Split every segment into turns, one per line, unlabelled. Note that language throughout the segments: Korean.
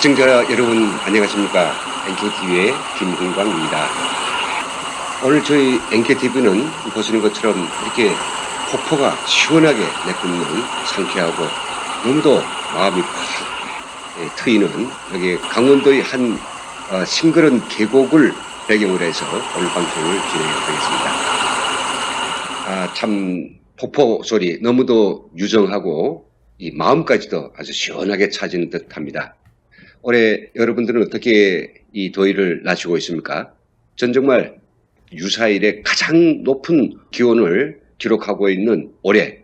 시청자 여러분 안녕하십니까. NKTV의 김흥광입니다. 오늘 저희 NKTV는 보시는 것처럼 이렇게 폭포가 시원하게 내뿜는 상쾌하고 너무도 마음이 팍 트이는 여기 강원도의 한 싱그런 계곡을 배경으로 해서 오늘 방송을 진행하겠습니다. 참 폭포 소리 너무도 유정하고 이 마음까지도 아주 시원하게 차지는 듯합니다. 올해 여러분들은 어떻게 이 더위를 나시고 있습니까? 전 정말 유사일에 가장 높은 기온을 기록하고 있는 올해,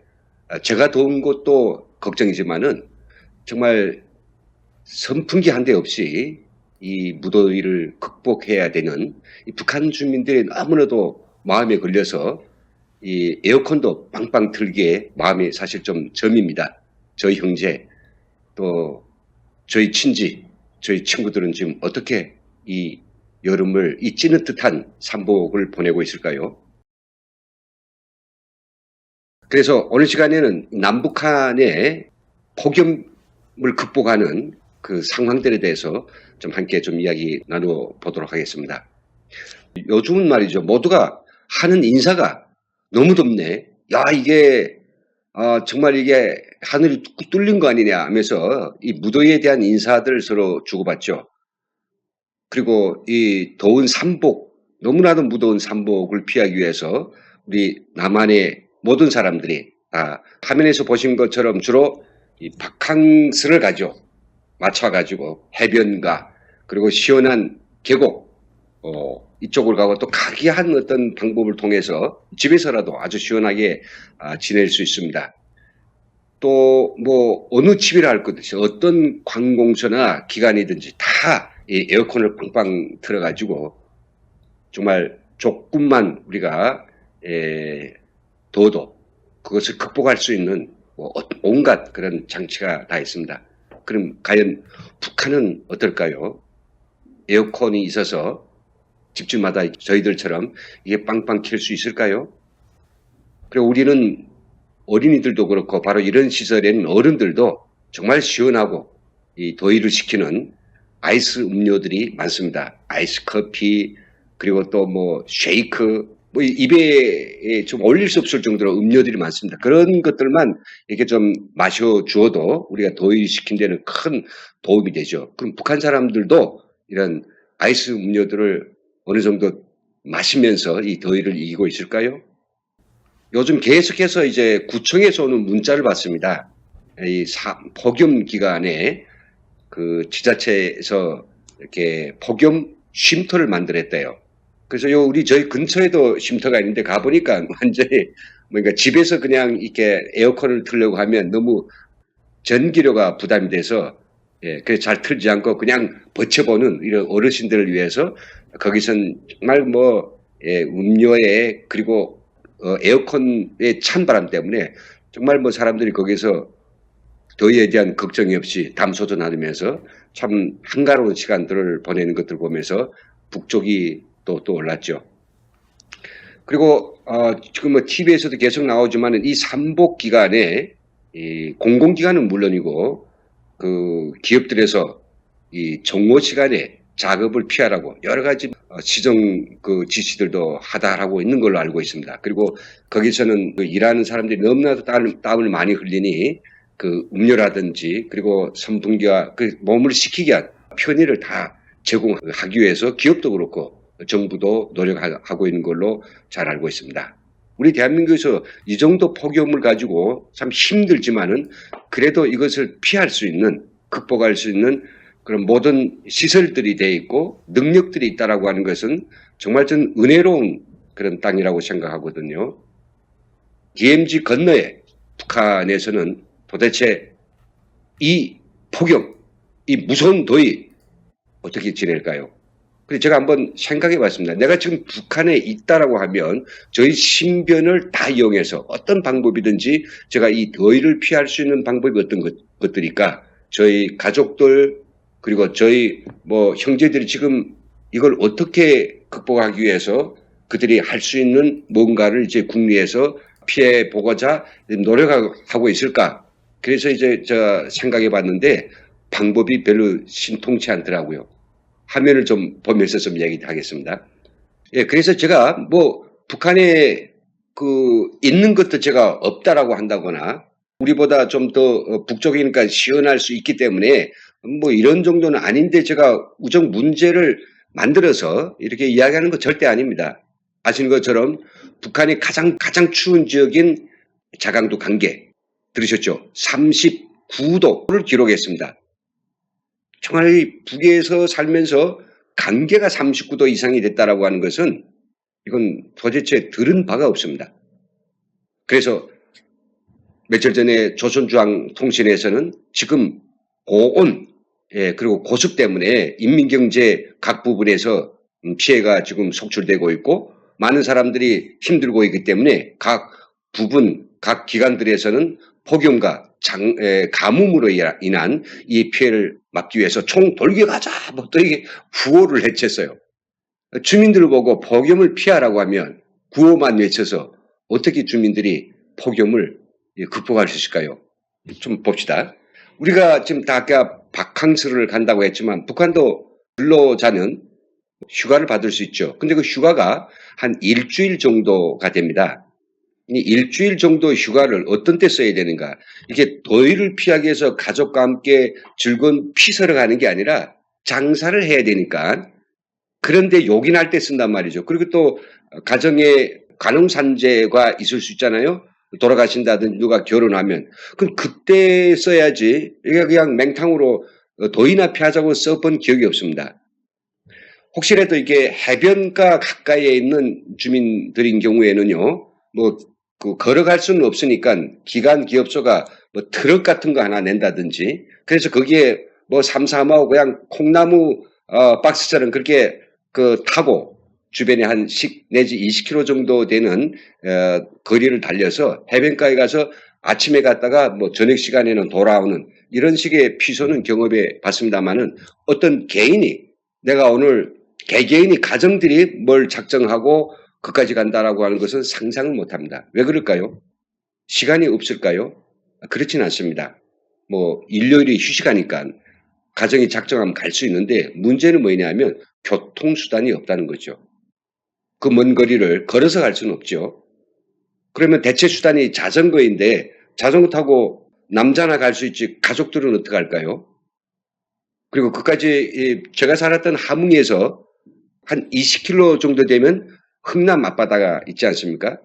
제가 더운 것도 걱정이지만은 정말 선풍기 한 대 없이 이 무더위를 극복해야 되는 이 북한 주민들의 너무나도 마음에 걸려서 이 에어컨도 빵빵 틀기에 마음이 사실 좀 점입니다. 저희 형제 또 저희 친지 저희 친구들은 지금 어떻게 이 여름을 이 찌릿듯한 삼복을 보내고 있을까요? 그래서 오늘 시간에는 남북한의 폭염을 극복하는 그 상황들에 대해서 좀 함께 좀 이야기 나누어 보도록 하겠습니다. 요즘은 말이죠. 모두가 하는 인사가 너무 덥네. 야, 이게 정말 이게 하늘이 뚫린 거 아니냐 하면서 이 무더위에 대한 인사들 서로 주고받죠. 그리고 이 더운 삼복, 너무나도 무더운 삼복을 피하기 위해서 우리 남한의 모든 사람들이 화면에서 보신 것처럼 주로 이 바캉스를 맞춰가지고 해변가 그리고 시원한 계곡 이쪽을 가고 또 각이한 어떤 방법을 통해서 집에서라도 아주 시원하게 지낼 수 있습니다. 또 뭐 어느 집이라 할 것 없이 어떤 관공서나 기관이든지 다 이 에어컨을 빵빵 틀어가지고 정말 조금만 우리가 더워도 그것을 극복할 수 있는 온갖 그런 장치가 다 있습니다. 그럼 과연 북한은 어떨까요? 에어컨이 있어서 집집마다 저희들처럼 이게 빵빵 켤 수 있을까요? 그리고 우리는 어린이들도 그렇고 바로 이런 시설에는 어른들도 정말 시원하고 이 더위를 식히는 아이스 음료들이 많습니다. 아이스 커피 그리고 또 뭐 쉐이크 뭐 입에 좀 올릴 수 없을 정도로 음료들이 많습니다. 그런 것들만 이렇게 좀 마셔 주어도 우리가 더위 식힌 데는 큰 도움이 되죠. 그럼 북한 사람들도 이런 아이스 음료들을 어느 정도 마시면서 이 더위를 이기고 있을까요? 요즘 계속해서 이제 구청에서 오는 문자를 받습니다. 이 폭염 기간에 그 지자체에서 이렇게 폭염 쉼터를 만들었대요. 그래서 우리 저희 근처에도 쉼터가 있는데 가보니까 완전히 뭔가 집에서 그냥 이렇게 에어컨을 틀려고 하면 너무 전기료가 부담이 돼서 그래서 잘 틀지 않고 그냥 버텨보는 이런 어르신들을 위해서 거기선 정말 음료에 그리고 에어컨의 찬바람 때문에 정말 사람들이 거기서 더위에 대한 걱정이 없이 담소도 나누면서 참 한가로운 시간들을 보내는 것들을 보면서 북쪽이 또 올랐죠. 그리고 지금 TV에서도 계속 나오지만은 이 삼복 기간에 이 공공기관은 물론이고 그 기업들에서 이 정오 시간에 작업을 피하라고 여러 가지 시정 그 지시들도 하다라고 있는 걸로 알고 있습니다. 그리고 거기서는 그 일하는 사람들이 너무나도 땀을 많이 흘리니 그 음료라든지 그리고 선풍기와 그 몸을 식히게 한 편의를 다 제공하기 위해서 기업도 그렇고 정부도 노력하고 있는 걸로 잘 알고 있습니다. 우리 대한민국에서 이 정도 폭염을 가지고 참 힘들지만은 그래도 이것을 피할 수 있는 극복할 수 있는 그런 모든 시설들이 돼 있고 능력들이 있다라고 하는 것은 정말 전 은혜로운 그런 땅이라고 생각하거든요. DMZ 건너에 북한에서는 도대체 이 폭염, 이 무서운 더위 어떻게 지낼까요? 그래서 제가 한번 생각해 봤습니다. 내가 지금 북한에 있다라고 하면 저희 신변을 다 이용해서 어떤 방법이든지 제가 이 더위를 피할 수 있는 방법이 어떤 것들일까? 저희 가족들 그리고 저희 형제들이 지금 이걸 어떻게 극복하기 위해서 그들이 할 수 있는 뭔가를 이제 국내에서 피해 보고자 노력하고 있을까? 그래서 이제 제가 생각해 봤는데 방법이 별로 신통치 않더라고요. 화면을 좀 보면서 좀 얘기하겠습니다. 예, 그래서 제가 뭐 북한에 있는 것도 제가 없다라고 한다거나 우리보다 좀 더 북쪽이니까 시원할 수 있기 때문에 뭐 이런 정도는 아닌데 제가 우정 문제를 만들어서 이렇게 이야기하는 거 절대 아닙니다. 아시는 것처럼 북한이 가장 추운 지역인 자강도 간계 들으셨죠? 39도를 기록했습니다. 청와대 북에서 살면서 간계가 39도 이상이 됐다라고 하는 것은 이건 도대체 들은 바가 없습니다. 그래서 며칠 전에 조선중앙통신에서는 지금 고온, 그리고 고습 때문에 인민경제 각 부분에서 피해가 지금 속출되고 있고 많은 사람들이 힘들고 있기 때문에 각 부분, 각 기관들에서는 폭염과 가뭄으로 인한 이 피해를 막기 위해서 총 돌격하자 뭐 또 이게 구호를 외쳤어요. 주민들을 보고 폭염을 피하라고 하면 구호만 외쳐서 어떻게 주민들이 폭염을 극복할 수 있을까요? 좀 봅시다. 우리가 지금 다 아까 바캉스를 간다고 했지만 북한도 근로자는 휴가를 받을 수 있죠. 근데 그 휴가가 한 일주일 정도가 됩니다. 이 일주일 정도 휴가를 어떤 때 써야 되는가? 이게 더위를 피하기 위해서 가족과 함께 즐거운 피서를 가는 게 아니라 장사를 해야 되니까 그런데 요긴할 때 쓴단 말이죠. 그리고 또 가정에 간홍산재가 있을 수 있잖아요. 돌아가신다든지 누가 결혼하면. 그럼 그때 써야지. 이게 그냥 맹탕으로 더위나 피하자고 써본 기억이 없습니다. 혹시라도 이게 해변가 가까이에 있는 주민들인 경우에는요. 뭐 걸어갈 수는 없으니까 기관 기업소가 뭐 트럭 같은 거 하나 낸다든지 그래서 거기에 뭐 삼삼하고 그냥 콩나무 박스처럼 그렇게 타고 주변에 한 10 내지 20km 정도 되는 거리를 달려서 해변가에 가서 아침에 갔다가 뭐 저녁 시간에는 돌아오는 이런 식의 피서는 경험해 봤습니다만은 어떤 개인이 내가 오늘 개개인이 가정들이 뭘 작정하고 그까지 간다라고 하는 것은 상상을 못합니다. 왜 그럴까요? 시간이 없을까요? 그렇지는 않습니다. 뭐 일요일이 휴식하니까 가정이 작정하면 갈 수 있는데 문제는 뭐냐면 교통수단이 없다는 거죠. 그 먼 거리를 걸어서 갈 수는 없죠. 그러면 대체 수단이 자전거인데 자전거 타고 남자나 갈 수 있지 가족들은 어떻게 할까요? 그리고 그까지 제가 살았던 함흥에서 한 20km 정도 되면 흥남 앞바다가 있지 않습니까?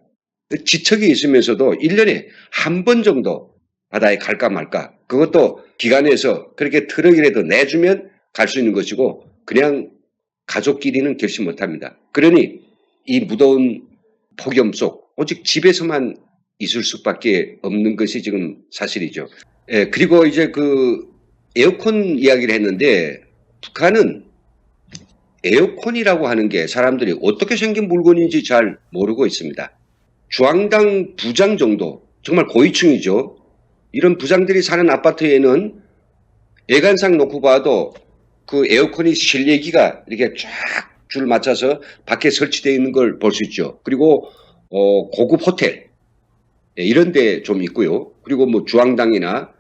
지척이 있으면서도 1년에 한 번 정도 바다에 갈까 말까. 그것도 기관에서 그렇게 트럭이라도 내주면 갈 수 있는 것이고 그냥 가족끼리는 결심 못합니다. 그러니 이 무더운 폭염 속 오직 집에서만 있을 수밖에 없는 것이 지금 사실이죠. 그리고 이제 에어컨 이야기를 했는데 북한은 에어컨이라고 하는 게 사람들이 어떻게 생긴 물건인지 잘 모르고 있습니다. 주황당 부장 정도, 정말 고위층이죠. 이런 부장들이 사는 아파트에는 예간상 놓고 봐도 그 에어컨이 실내기가 이렇게 쫙 줄 맞춰서 밖에 설치되어 있는 걸 볼 수 있죠. 그리고 고급 호텔 이런 데 좀 있고요. 그리고 뭐 주황당이나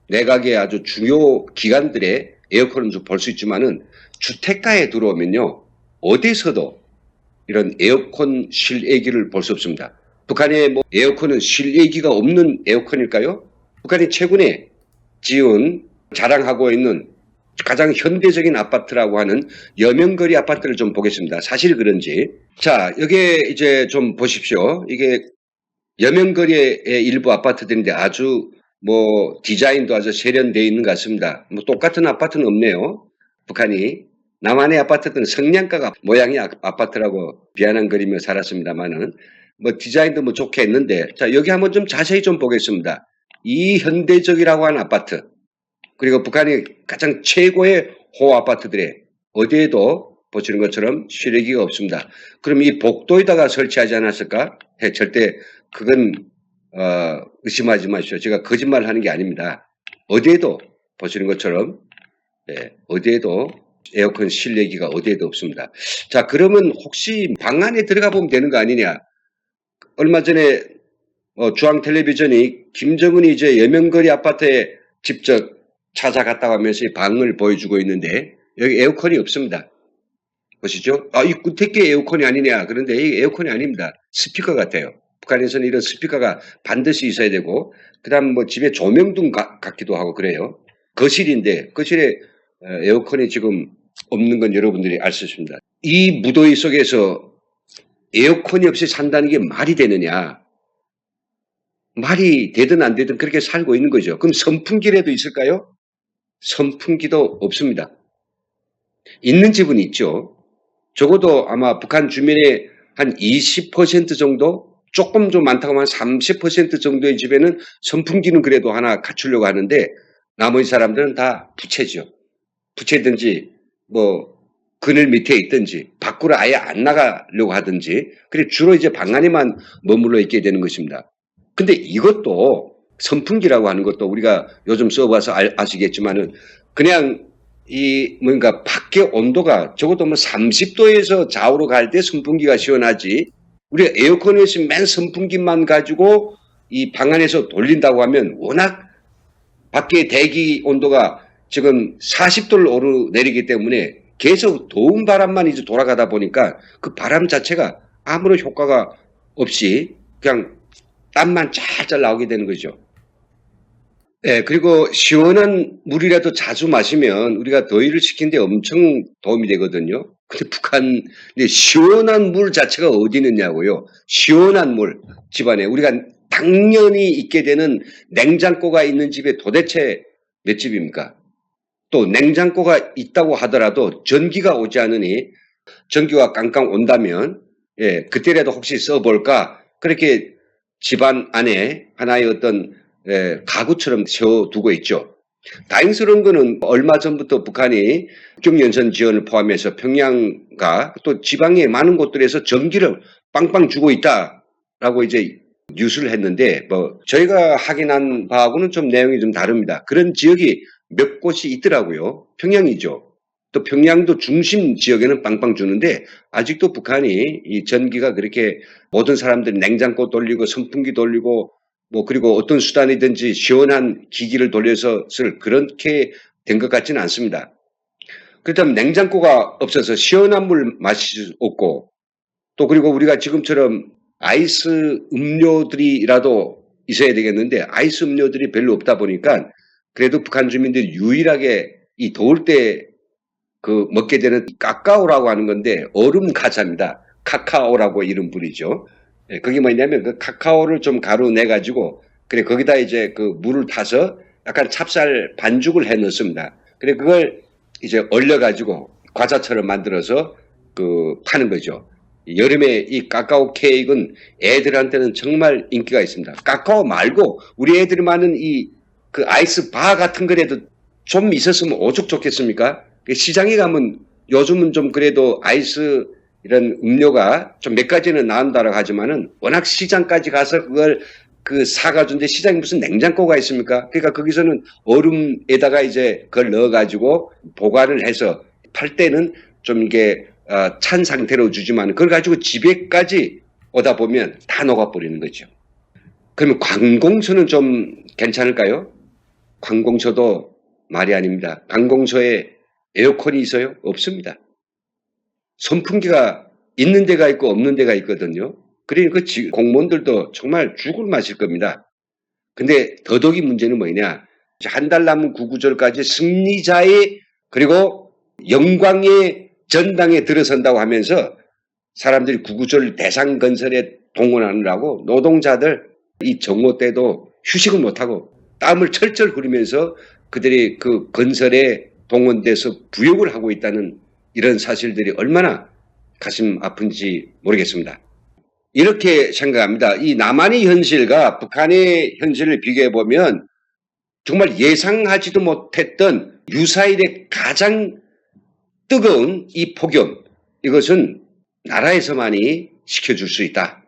내각의 아주 중요 기관들의 에어컨은 좀 볼 수 있지만은 주택가에 들어오면요. 어디서도 이런 에어컨 실외기를 볼 수 없습니다. 북한의 뭐 에어컨은 실외기가 없는 에어컨일까요? 북한이 최근에 지은 자랑하고 있는 가장 현대적인 아파트라고 하는 여명거리 아파트를 좀 보겠습니다. 사실 그런지. 자, 여기에 이제 좀 보십시오. 이게 여명거리의 일부 아파트들인데 아주 뭐 디자인도 아주 세련되어 있는 것 같습니다. 뭐 똑같은 아파트는 없네요. 북한이. 남한의 아파트들은 성냥가가 모양의 아파트라고 비아냥거리며 살았습니다만은 뭐 디자인도 뭐 좋게 했는데 자, 여기 한번 좀 자세히 좀 보겠습니다. 이 현대적이라고 하는 아파트 그리고 북한이 가장 최고의 호 아파트들에 어디에도 보시는 것처럼 실외기가 없습니다. 그럼 이 복도에다가 설치하지 않았을까? 절대 그건 의심하지 마십시오. 제가 거짓말하는 게 아닙니다. 어디에도 보시는 것처럼 어디에도 에어컨 실내기가 어디에도 없습니다. 자, 그러면 혹시 방 안에 들어가 보면 되는 거 아니냐? 얼마 전에 중앙텔레비전이 김정은이 이제 여명거리 아파트에 직접 찾아갔다 하면서 방을 보여주고 있는데 여기 에어컨이 없습니다. 보시죠. 이 구태기 에어컨이 아니냐. 그런데 이 에어컨이 아닙니다. 스피커 같아요. 북한에서는 이런 스피커가 반드시 있어야 되고, 그 다음 뭐 집에 조명등 같기도 하고 그래요. 거실인데, 거실에 에어컨이 지금 없는 건 여러분들이 알 수 있습니다. 이 무더위 속에서 에어컨이 없이 산다는 게 말이 되느냐. 말이 되든 안 되든 그렇게 살고 있는 거죠. 그럼 선풍기라도 있을까요? 선풍기도 없습니다. 있는 집은 있죠. 적어도 아마 북한 주민의 한 20% 정도, 조금 좀 많다고 하면 30% 정도의 집에는 선풍기는 그래도 하나 갖추려고 하는데 나머지 사람들은 다 부채죠. 부채든지 뭐 그늘 밑에 있든지 밖으로 아예 안 나가려고 하든지 그래 주로 이제 방 안에만 머물러 있게 되는 것입니다. 근데 이것도 선풍기라고 하는 것도 우리가 요즘 써봐서 아시겠지만은 그냥 이 뭔가 밖에 온도가 적어도 뭐 30도에서 좌우로 갈 때 선풍기가 시원하지 우리가 에어컨에서 맨 선풍기만 가지고 이 방 안에서 돌린다고 하면 워낙 밖에 대기 온도가 지금 40도를 오르내리기 때문에 계속 더운 바람만 이제 돌아가다 보니까 그 바람 자체가 아무런 효과가 없이 그냥 땀만 짤짤 나오게 되는 거죠. 네, 그리고 시원한 물이라도 자주 마시면 우리가 더위를 식히는데 엄청 도움이 되거든요. 근데 북한 시원한 물 자체가 어디 있느냐고요. 시원한 물 집안에 우리가 당연히 있게 되는 냉장고가 있는 집에 도대체 몇 집입니까? 또 냉장고가 있다고 하더라도 전기가 오지 않으니 전기가 깡깡 온다면 그때라도 혹시 써볼까 그렇게 집안 안에 하나의 어떤 가구처럼 세워두고 있죠. 다행스러운 거는 얼마 전부터 북한이 경연선 지원을 포함해서 평양과 또 지방의 많은 곳들에서 전기를 빵빵 주고 있다라고 이제 뉴스를 했는데 뭐 저희가 확인한 바하고는 좀 내용이 좀 다릅니다. 그런 지역이 몇 곳이 있더라고요. 평양이죠. 또 평양도 중심 지역에는 빵빵 주는데 아직도 북한이 이 전기가 그렇게 모든 사람들이 냉장고 돌리고 선풍기 돌리고 뭐 그리고 어떤 수단이든지 시원한 기기를 돌려서 쓸 그렇게 된 것 같지는 않습니다. 그렇다면 냉장고가 없어서 시원한 물 마실 수 없고 또 그리고 우리가 지금처럼 아이스 음료들이라도 있어야 되겠는데 아이스 음료들이 별로 없다 보니까 그래도 북한 주민들이 유일하게 이 더울 때 그 먹게 되는 카카오라고 하는 건데 얼음 과자입니다. 카카오라고 이름 부리죠. 그게 뭐냐면 그 카카오를 좀 가루 내 가지고 그래 거기다 이제 그 물을 타서 약간 찹쌀 반죽을 해 넣습니다. 그래 그걸 이제 얼려 가지고 과자처럼 만들어서 그 파는 거죠. 여름에 이 카카오 케이크는 애들한테는 정말 인기가 있습니다. 카카오 말고 우리 애들이 많은 이 그 아이스 바 같은 거라도 좀 있었으면 오죽 좋겠습니까? 시장에 가면 요즘은 좀 그래도 아이스 이런 음료가 좀 몇 가지는 나온다고 하지만은 워낙 시장까지 가서 그걸 그 사가준데 시장에 무슨 냉장고가 있습니까? 그러니까 거기서는 얼음에다가 이제 그걸 넣어가지고 보관을 해서 팔 때는 좀 이게 찬 상태로 주지만 그걸 가지고 집에까지 오다 보면 다 녹아버리는 거죠. 그러면 관공서는 좀 괜찮을까요? 관공서도 말이 아닙니다. 관공서에 에어컨이 있어요? 없습니다. 선풍기가 있는 데가 있고 없는 데가 있거든요. 그러니까 공무원들도 정말 죽을 맛일 겁니다. 근데 더더욱이 문제는 뭐냐? 한 달 남은 구구절까지 승리자의 그리고 영광의 전당에 들어선다고 하면서 사람들이 구구절 대상 건설에 동원하느라고 노동자들 이 정오 때도 휴식을 못하고 땀을 철철 흐리면서 그들이 그 건설에 동원돼서 부역을 하고 있다는 이런 사실들이 얼마나 가슴 아픈지 모르겠습니다. 이렇게 생각합니다. 이 남한의 현실과 북한의 현실을 비교해 보면 정말 예상하지도 못했던 유사일의 가장 뜨거운 이 폭염, 이것은 나라에서만이 시켜줄 수 있다.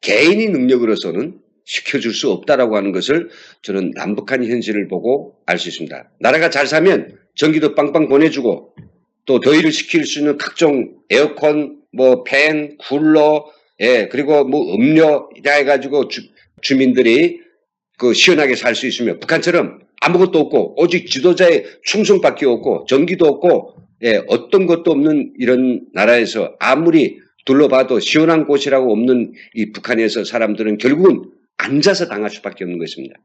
개인의 능력으로서는 시켜줄 수 없다라고 하는 것을 저는 남북한 현실을 보고 알 수 있습니다. 나라가 잘 사면 전기도 빵빵 보내주고 또 더위를 식힐 수 있는 각종 에어컨, 뭐 팬, 쿨러, 그리고 뭐 음료 이다 해가지고 주민들이 그 시원하게 살 수 있으면 북한처럼 아무것도 없고 오직 지도자의 충성밖에 없고 전기도 없고 예, 어떤 것도 없는 이런 나라에서 아무리 둘러봐도 시원한 곳이라고 없는 이 북한에서 사람들은 결국은 앉아서 당할 수밖에 없는 것입니다.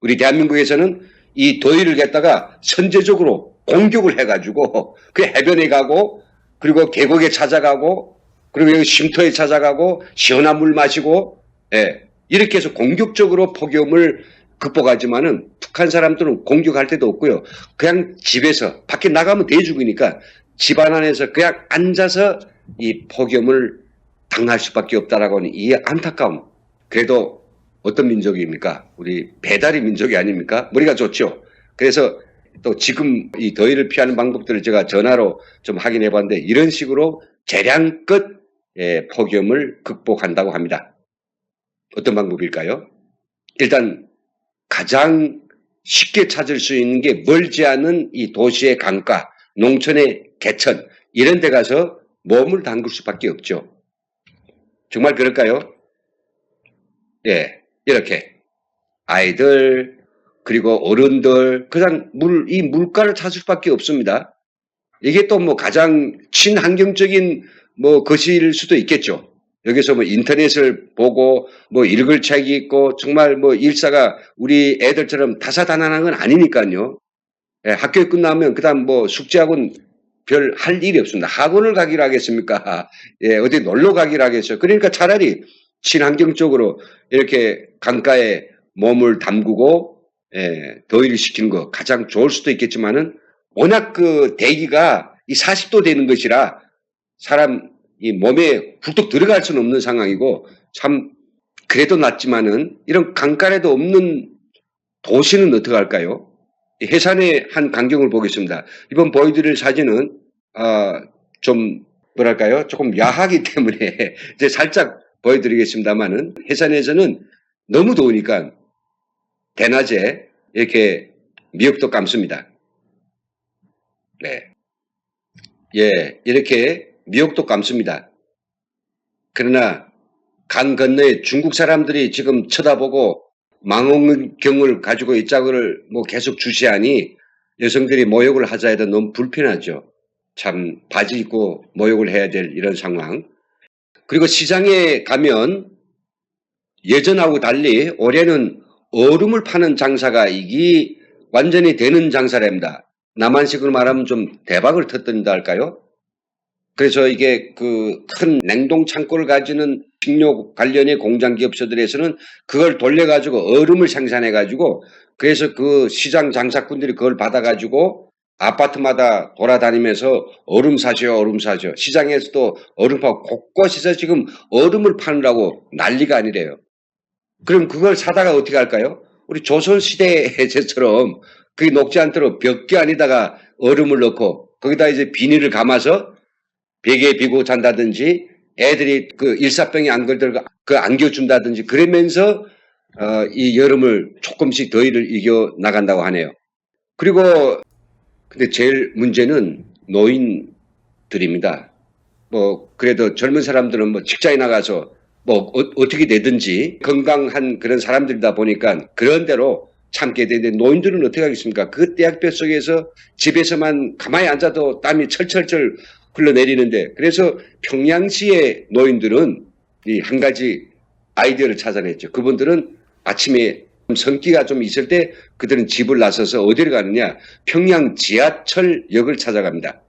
우리 대한민국에서는 이 더위를 갖다가 선제적으로 공격을 해가지고 그 해변에 가고 그리고 계곡에 찾아가고 그리고 여기 쉼터에 찾아가고 시원한 물 마시고 예, 이렇게 해서 공격적으로 폭염을 극복하지만은 북한 사람들은 공격할 데도 없고요. 그냥 집에서 밖에 나가면 대죽으니까 집안 안에서 그냥 앉아서 이 폭염을 당할 수밖에 없다라고 하는 이 안타까움. 그래도 어떤 민족입니까? 우리 배달의 민족이 아닙니까? 머리가 좋죠. 그래서 또 지금 이 더위를 피하는 방법들을 제가 전화로 좀 확인해 봤는데 이런 식으로 재량껏 폭염을 극복한다고 합니다. 어떤 방법일까요? 일단 가장 쉽게 찾을 수 있는 게 멀지 않은 이 도시의 강가, 농촌의 개천 이런 데 가서 몸을 담글 수밖에 없죠. 정말 그럴까요? 예, 이렇게 아이들 그리고 어른들 그냥 이 물가를 찾을 수밖에 없습니다. 이게 또 뭐 가장 친환경적인 뭐 것일 수도 있겠죠. 여기서 뭐 인터넷을 보고 뭐 읽을 책이 있고 정말 뭐 일사가 우리 애들처럼 다사다난한 건 아니니까요. 예, 학교에 끝나면 그다음 뭐 숙제학원 별 할 일이 없습니다. 학원을 가기로 하겠습니까? 예, 어디 놀러 가기로 하겠어요. 그러니까 차라리 친환경적으로 이렇게 강가에 몸을 담그고 예, 더위를 식히는 거 가장 좋을 수도 있겠지만은 워낙 그 대기가 이 40도 되는 것이라 사람 이 몸에 훌떡 들어갈 수는 없는 상황이고 참 그래도 낫지만은 이런 강가에도 없는 도시는 어떻게 할까요? 해산의 한 광경을 보겠습니다. 이번 보여드릴 사진은 좀 뭐랄까요? 조금 야하기 때문에 이제 살짝 보여드리겠습니다만은 해산에서는 너무 더우니까 대낮에 이렇게 미역도 감습니다. 네, 예, 이렇게 미역도 감습니다. 그러나 강 건너에 중국 사람들이 지금 쳐다보고 망원경을 가지고 이 짝을 뭐 계속 주시하니 여성들이 모욕을 하자 해도 너무 불편하죠. 참 바지 입고 모욕을 해야 될 이런 상황. 그리고 시장에 가면 예전하고 달리 올해는 얼음을 파는 장사가 이게 완전히 되는 장사랍니다. 남한식으로 말하면 좀 대박을 터뜨린다 할까요? 그래서 이게 그 큰 냉동 창고를 가지는 식료 관련의 공장 기업체들에서는 그걸 돌려가지고 얼음을 생산해가지고 그래서 그 시장 장사꾼들이 그걸 받아가지고 아파트마다 돌아다니면서 얼음 사셔, 얼음 사셔. 시장에서도 얼음 파고 곳곳에서 지금 얼음을 파느라고 난리가 아니래요. 그럼 그걸 사다가 어떻게 할까요? 우리 조선시대처럼 그게 녹지 않도록 벽기 안에다가 얼음을 넣고 거기다 이제 비닐을 감아서 베개에 비고 잔다든지 애들이 그 일사병이 안 걸들고 그 안겨준다든지 그러면서 이 여름을 조금씩 더위를 이겨 나간다고 하네요. 그리고 근데 제일 문제는 노인들입니다. 뭐 그래도 젊은 사람들은 뭐 직장에 나가서 뭐 어떻게 되든지 건강한 그런 사람들이다 보니까 그런 대로 참게 되는데 노인들은 어떻게 하겠습니까? 그 대학볕 속에서 집에서만 가만히 앉아도 땀이 철철철 흘러내리는데 그래서 평양시의 노인들은 이 한 가지 아이디어를 찾아냈죠. 그분들은 아침에 성기가 좀 있을 때 그들은 집을 나서서 어디를 가느냐 평양 지하철역을 찾아갑니다.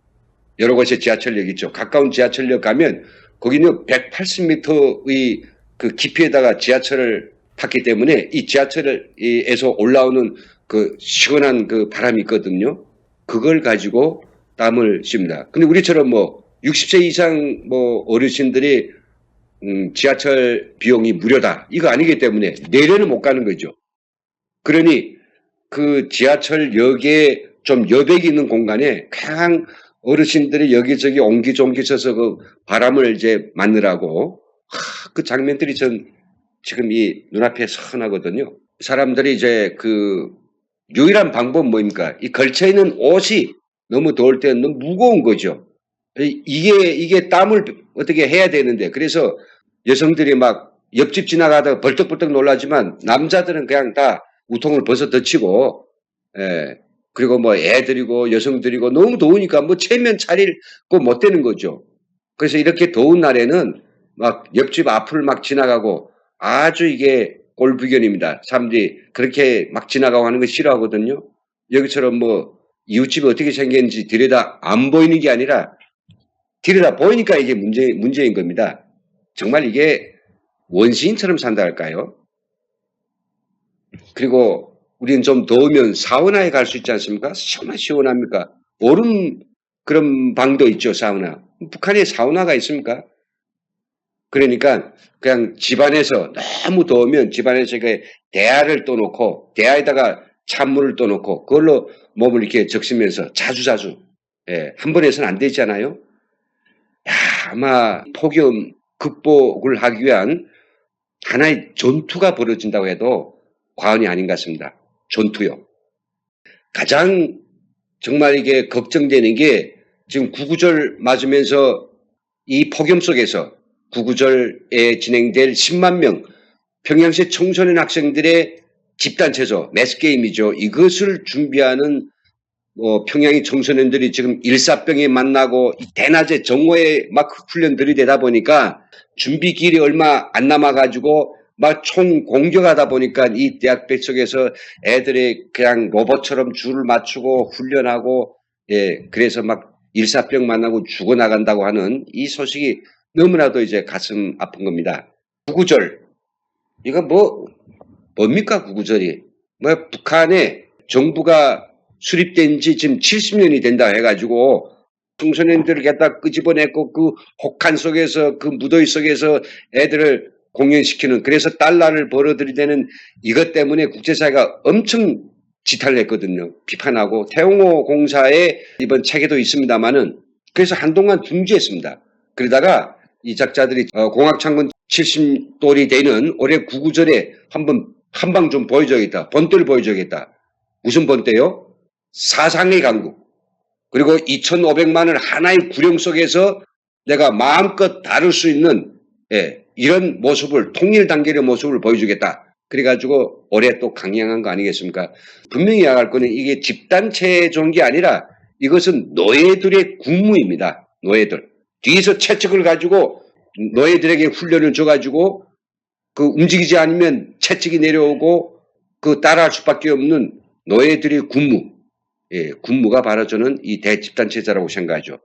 여러 곳에 지하철역 있죠. 가까운 지하철역 가면 거기는 180m의 그 깊이에다가 지하철을 탔기 때문에 이 지하철에서 올라오는 그 시원한 그 바람이 있거든요. 그걸 가지고 땀을 씁니다. 근데 우리처럼 뭐 60세 이상 뭐 어르신들이 지하철 비용이 무료다. 이거 아니기 때문에 내려는 못 가는 거죠. 그러니 그 지하철역에 좀 여백이 있는 공간에 그냥 어르신들이 여기저기 옹기종기 서서 그 바람을 이제 맞느라고 그 장면들이 전 지금 이 눈앞에 선하거든요. 사람들이 이제 그 유일한 방법은 뭐입니까? 이 걸쳐있는 옷이 너무 더울 때는 너무 무거운 거죠. 이게 땀을 어떻게 해야 되는데 그래서 여성들이 막 옆집 지나가다가 벌떡벌떡 놀라지만 남자들은 그냥 다 우통을 벗어 덮치고 예. 그리고 뭐 애들이고 여성들이고 너무 더우니까 뭐 체면 차릴 거 못 되는 거죠. 그래서 이렇게 더운 날에는 막 옆집 앞을 막 지나가고 아주 이게 꼴불견입니다. 사람들이 그렇게 막 지나가고 하는 거 싫어하거든요. 여기처럼 뭐 이웃집이 어떻게 생겼는지 들여다 안 보이는 게 아니라 들여다 보이니까 이게 문제인 겁니다. 정말 이게 원시인처럼 산다 할까요? 그리고 우리는 좀 더우면 사우나에 갈 수 있지 않습니까? 시원합니까? 얼음 그런 방도 있죠, 사우나. 북한에 사우나가 있습니까? 그러니까 그냥 집안에서 너무 더우면 집안에서 이렇게 대야를 떠놓고 대야에다가 찬물을 떠놓고 그걸로 몸을 이렇게 적시면서 자주 예, 한 번 해서는 안 되잖아요. 야, 아마 폭염 극복을 하기 위한 하나의 전투가 벌어진다고 해도 과언이 아닌 것 같습니다. 전투요. 가장 정말 이게 걱정되는 게 지금 구구절 맞으면서 이 폭염 속에서 구구절에 진행될 10만 명 평양시 청소년 학생들의 집단체조, 매스게임이죠. 이것을 준비하는 평양의 청소년들이 지금 일사병에 만나고 대낮에 정오에 막 훈련 들이대다 보니까 준비 길이 얼마 안 남아가지고 막 총 공격하다 보니까 이 대학병 속에서 애들이 그냥 로봇처럼 줄을 맞추고 훈련하고 예, 그래서 막 일사병 만나고 죽어나간다고 하는 이 소식이 너무나도 이제 가슴 아픈 겁니다. 구구절. 이거 뭡니까 구구절이? 뭐 북한에 정부가 수립된 지 지금 70년이 된다 해가지고 청소년들을 갖다 끄집어냈고 그 혹한 속에서 그 무더위 속에서 애들을 공연시키는 그래서 달러를 벌어들이되는 이것 때문에 국제사회가 엄청 지탄을 했거든요. 비판하고 태용호 공사의 이번 책에도 있습니다만은 그래서 한동안 중지했습니다. 그러다가 이 작자들이 공학창건 70돌이 되는 올해 구구절에 한방 좀 보여줘야겠다. 본때를 보여줘야겠다. 무슨 본때요? 사상의 강국. 그리고 2,500만을 하나의 구령 속에서 내가 마음껏 다룰 수 있는 예, 이런 모습을 통일 단계의 모습을 보여주겠다. 그래가지고 올해 또 강행한 거 아니겠습니까? 분명히 이야기할 거는 이게 집단체에 좋은 게 아니라 이것은 노예들의 군무입니다. 노예들. 뒤에서 채찍을 가지고 노예들에게 훈련을 줘가지고 그 움직이지 않으면 채찍이 내려오고 그 따라할 수밖에 없는 노예들의 군무. 예, 군무가 바로 저는 이 대집단체자라고 생각하죠.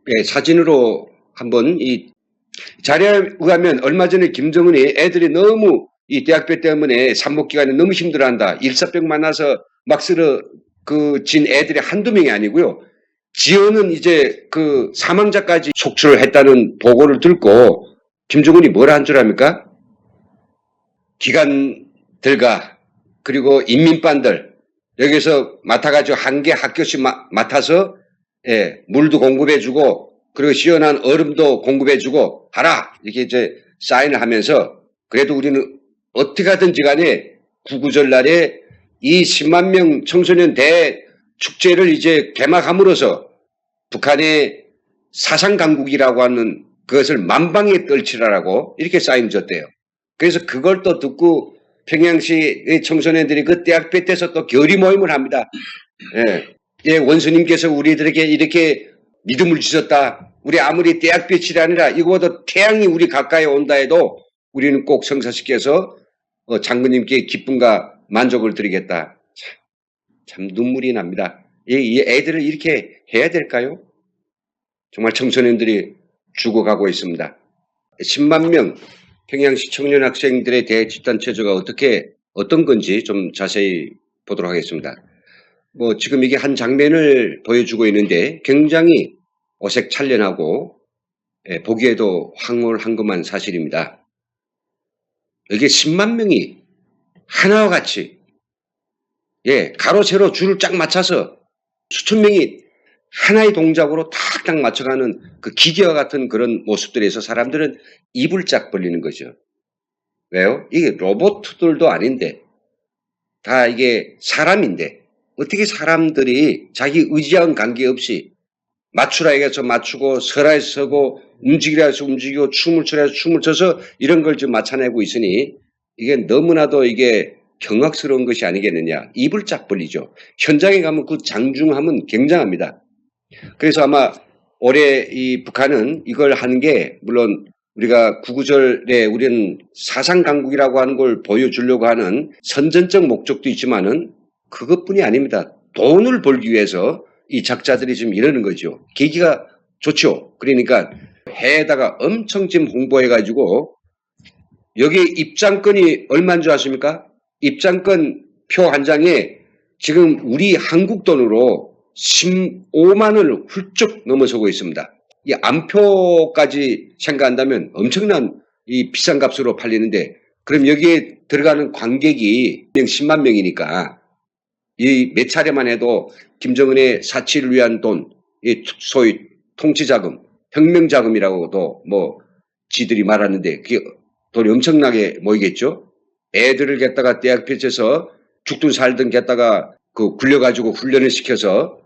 예, 사진으로 한번 이 자료에 의하면 얼마 전에 김정은이 애들이 너무 이 대학병 때문에 산모기간에 너무 힘들어한다. 일사병 만나서 막 진 애들이 한두 명이 아니고요. 지연은 이제 그 사망자까지 속출을 했다는 보고를 듣고 김정은이 뭘 한 줄 압니까? 기관들과 그리고 인민반들 여기서 맡아가지고 한 개 학교씩 맡아서 예, 물도 공급해주고 그리고 시원한 얼음도 공급해주고 하라 이렇게 이제 사인을 하면서 그래도 우리는 어떻게 하든지 간에 구구절 날에 이 10만 명 청소년 대축제를 이제 개막함으로써 북한의 사상 강국이라고 하는 그것을 만방에 떨치라라고 이렇게 사인 줬대요. 그래서 그걸 또 듣고 평양시의 청소년들이 그 대학병 때서 또 결의 모임을 합니다. 예. 예, 원수님께서 우리들에게 이렇게 믿음을 주셨다. 우리 아무리 대학병이 아니라 이거보다 태양이 우리 가까이 온다 해도 우리는 꼭 성사시켜서 장군님께 기쁨과 만족을 드리겠다. 참 눈물이 납니다. 이 애들을 이렇게 해야 될까요? 정말 청소년들이 죽어가고 있습니다. 10만 명 평양시 청년 학생들의 대집단체조가 어떤 건지 좀 자세히 보도록 하겠습니다. 지금 이게 한 장면을 보여주고 있는데 굉장히 어색찬련하고 보기에도 황홀한 것만 사실입니다. 이게 10만 명이 하나와 같이 가로 세로 줄을 쫙 맞춰서 수천 명이 하나의 동작으로 탁탁 맞춰가는 그 기계와 같은 그런 모습들에서 사람들은 입을 짝 벌리는 거죠. 왜요? 이게 로봇들도 아닌데 다 이게 사람인데 어떻게 사람들이 자기 의지와는 관계없이 맞추라 해서 맞추고 서라 해서 서고 움직이라 해서 움직이고 춤을 추라 해서 춤을 춰서 이런 걸 지금 맞춰내고 있으니 이게 너무나도 이게 경악스러운 것이 아니겠느냐. 입을 쫙 벌리죠. 현장에 가면 그 장중함은 굉장합니다. 그래서 아마 올해 이 북한은 이걸 하는 게 물론 우리가 구구절에 우리는 사상 강국이라고 하는 걸 보여주려고 하는 선전적 목적도 있지만은 그것뿐이 아닙니다. 돈을 벌기 위해서 이 작자들이 지금 이러는 거죠. 계기가 좋죠. 그러니까 해에다가 엄청 지금 홍보해가지고 여기 입장권이 얼마인 줄 아십니까? 입장권 표 한 장에 지금 우리 한국 돈으로 15만 원을 훌쩍 넘어서고 있습니다. 이 안표까지 생각한다면 엄청난 이 비싼 값으로 팔리는데 그럼 여기에 들어가는 관객이 10만 명이니까 이 몇 차례만 해도 김정은의 사치를 위한 돈, 이 소위 통치자금, 혁명자금이라고도 뭐 지들이 말하는데 그게 돈이 엄청나게 모이겠죠. 애들을 갖다가 대학 펼쳐서 죽든 살든 갖다가 그 굴려가지고 훈련을 시켜서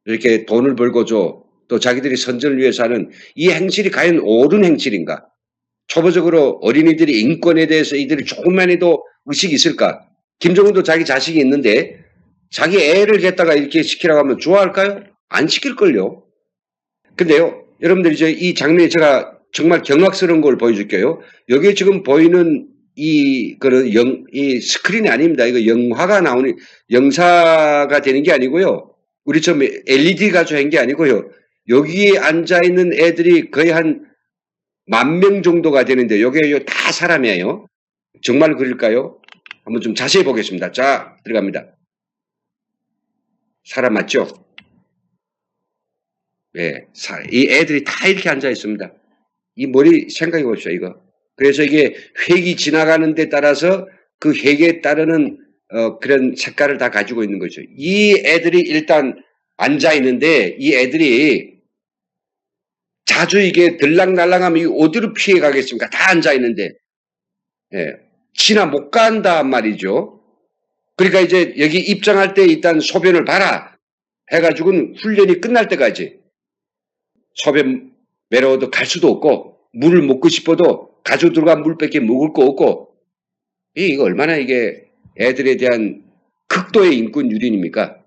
이렇게 돈을 벌고 줘. 또 자기들이 선전을 위해서 하는 이 행실이 과연 옳은 행실인가? 초보적으로 어린이들이 인권에 대해서 이들이 조금만해도 의식이 있을까? 김정은도 자기 자식이 있는데 자기 애를 갖다가 이렇게 시키라고 하면 좋아할까요? 안 시킬걸요. 근데요, 여러분들 이제 이 장면에 제가 정말 경악스러운 걸 보여줄게요. 여기에 지금 보이는 이 스크린이 아닙니다. 이거 영화가 나오는, 영사가 되는 게 아니고요. 우리처럼 LED 가지고 한 게 아니고요. 여기에 앉아있는 애들이 거의 한 10,000명 정도가 되는데, 여기 다 사람이에요. 정말 그럴까요? 한번 좀 자세히 보겠습니다. 자, 들어갑니다. 사람 맞죠? 네, 이 애들이 다 이렇게 앉아 있습니다. 이 머리 생각해 보십시오, 이거. 그래서 이게 획이 지나가는 데 따라서 그 획에 따르는 그런 색깔을 다 가지고 있는 거죠. 이 애들이 일단 앉아 있는데 이 애들이 자주 이게 들락날락하면 어디로 피해 가겠습니까? 다 앉아 있는데, 예, 지나 못 간단 말이죠. 그러니까 이제 여기 입장할 때 일단 소변을 봐라 해가지고는 훈련이 끝날 때까지 소변 매러워도 갈 수도 없고 물을 먹고 싶어도 가지고 들어간 물밖에 먹을 거 없고 이거 얼마나 이게 애들에 대한 극도의 인권 유린입니까?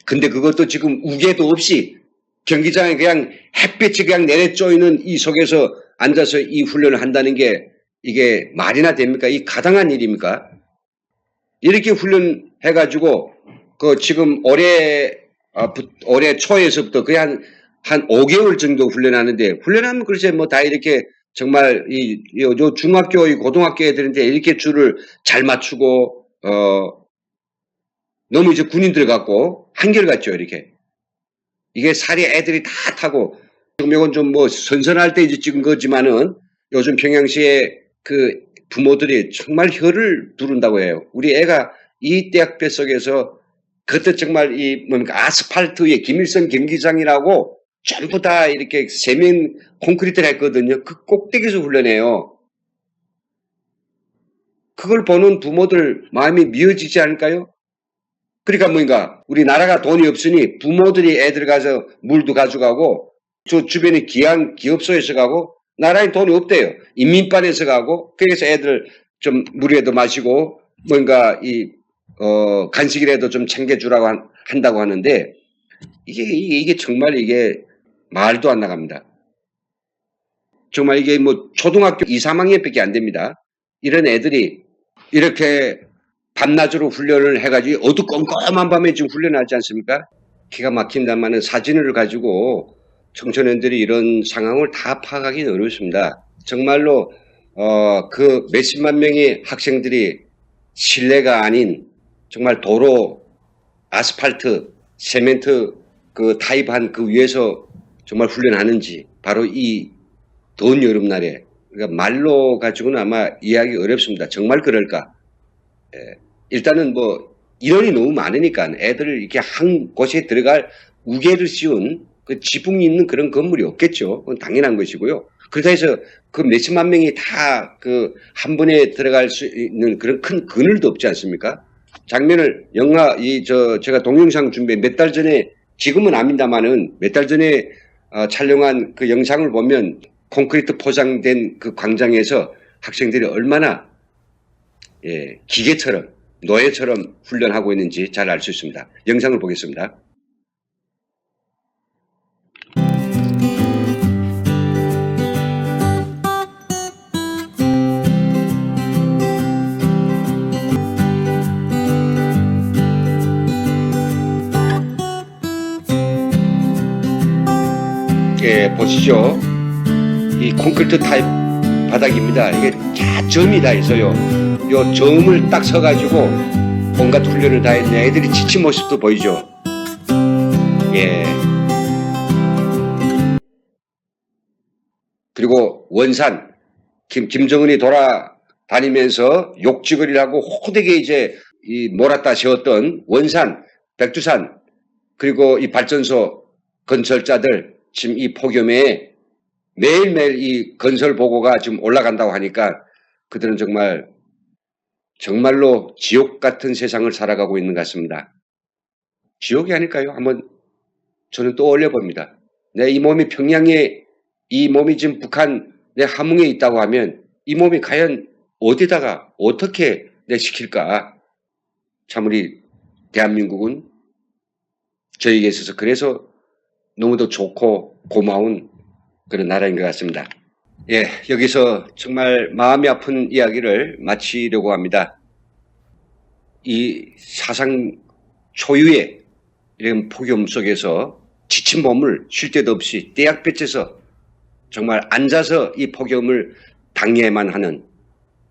근데 그것도 지금 우개도 없이 경기장에 그냥 햇빛이 그냥 내려쪼이는 이 속에서 앉아서 이 훈련을 한다는 게 이게 말이나 됩니까? 이 가당한 일입니까? 이렇게 훈련해가지고 그 지금 올해 초에서부터 거의 한 5개월 정도 훈련하는데 훈련하면 글쎄 뭐 다 이렇게 정말 요 중학교, 고등학교 애들인데 이렇게 줄을 잘 맞추고 너무 이제 군인들 같고 한결같죠 이렇게. 이게 살이 애들이 다 타고 지금 이건 좀 뭐 선선할 때 이제 찍은 거지만은 요즘 평양시에 그 부모들이 정말 혀를 두른다고 해요. 우리 애가 이 대학 뱃속에서 그때 정말 이 뭡니까 아스팔트 위에 김일성 경기장이라고 전부 다 이렇게 세면 콘크리트를 했거든요. 그 꼭대기에서 훈련해요. 그걸 보는 부모들 마음이 미어지지 않을까요? 그러니까 뭔가 우리나라가 돈이 없으니 부모들이 애들 가서 물도 가져가고 저 주변에 기업소에서 가고 나라에 돈이 없대요. 인민반에서 가고 그래서 애들 좀 물이라도 마시고 뭔가 간식이라도 좀 챙겨주라고 한다고 하는데 이게 정말 이게 말도 안 나갑니다. 정말 이게 뭐 초등학교 2, 3학년밖에 안 됩니다. 이런 애들이 이렇게 밤낮으로 훈련을 해가지고 어두컴컴한 밤에 지금 훈련하지 않습니까? 기가 막힌다마는 사진을 가지고 청소년들이 이런 상황을 다 파악하기는 어렵습니다. 정말로 그 몇십만 명의 학생들이 실내가 아닌 정말 도로, 아스팔트, 세멘트 그 타입한 그 위에서 정말 훈련하는지 바로 이 더운 여름날에 그러니까 말로 가지고는 아마 이해하기 어렵습니다. 정말 그럴까? 일단은 뭐 인원이 너무 많으니까 애들을 이렇게 한 곳에 들어갈 우개를 씌운 그 지붕이 있는 그런 건물이 없겠죠. 그건 당연한 것이고요. 그렇다 해서 그 몇십만 명이 다 그 한 번에 들어갈 수 있는 그런 큰 그늘도 없지 않습니까? 장면을 제가 동영상 준비해 몇 달 전에 지금은 아닙니다만은 몇 달 전에 촬영한 그 영상을 보면 콘크리트 포장된 그 광장에서 학생들이 얼마나 기계처럼 노예처럼 훈련하고 있는지 잘 알 수 있습니다. 영상을 보겠습니다. 보시죠. 이 콘크리트 타입 바닥입니다. 이게 다 점이 다 있어요. 요 점을 딱 서가지고 온갖 훈련을 다 했네. 애들이 지친 모습도 보이죠. 그리고 원산 김정은이 돌아다니면서 욕지거리라고 호되게 이제 몰았다 세웠던 원산, 백두산 그리고 이 발전소 건설자들 지금 이 폭염에 매일매일 이 건설 보고가 지금 올라간다고 하니까 그들은 정말로 지옥 같은 세상을 살아가고 있는 것 같습니다. 지옥이 아닐까요? 한번 저는 또 올려봅니다. 내 이 몸이 평양에 이 몸이 지금 북한 내 함흥에 있다고 하면 이 몸이 과연 어디다가 어떻게 내 시킬까? 참 우리 대한민국은 저에게 있어서 그래서 너무도 좋고 고마운 그런 나라인 것 같습니다. 여기서 정말 마음이 아픈 이야기를 마치려고 합니다. 이 사상 초유의 이런 폭염 속에서 지친 몸을 쉴 데도 없이 떼약볕에서 정말 앉아서 이 폭염을 당해야만 하는,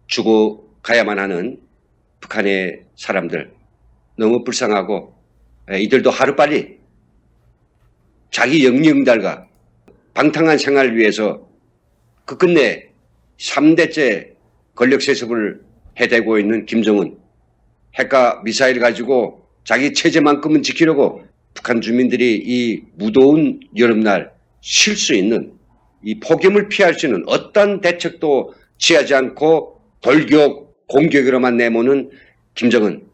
죽어가야만 하는 북한의 사람들 너무 불쌍하고 이들도 하루빨리 자기 영령달과 방탕한 생활을 위해서 끝끝내 3대째 권력 세습을 해대고 있는 김정은, 핵과 미사일 가지고 자기 체제만큼은 지키려고 북한 주민들이 이 무더운 여름날 쉴 수 있는 이 폭염을 피할 수 있는 어떤 대책도 취하지 않고 돌격 공격으로만 내모는 김정은,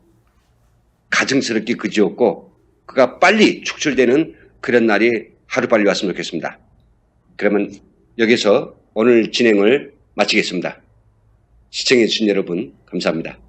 가증스럽기 그지없고 그가 빨리 축출되는 그런 날이 하루빨리 왔으면 좋겠습니다. 그러면 여기서 오늘 진행을 마치겠습니다. 시청해주신 여러분 감사합니다.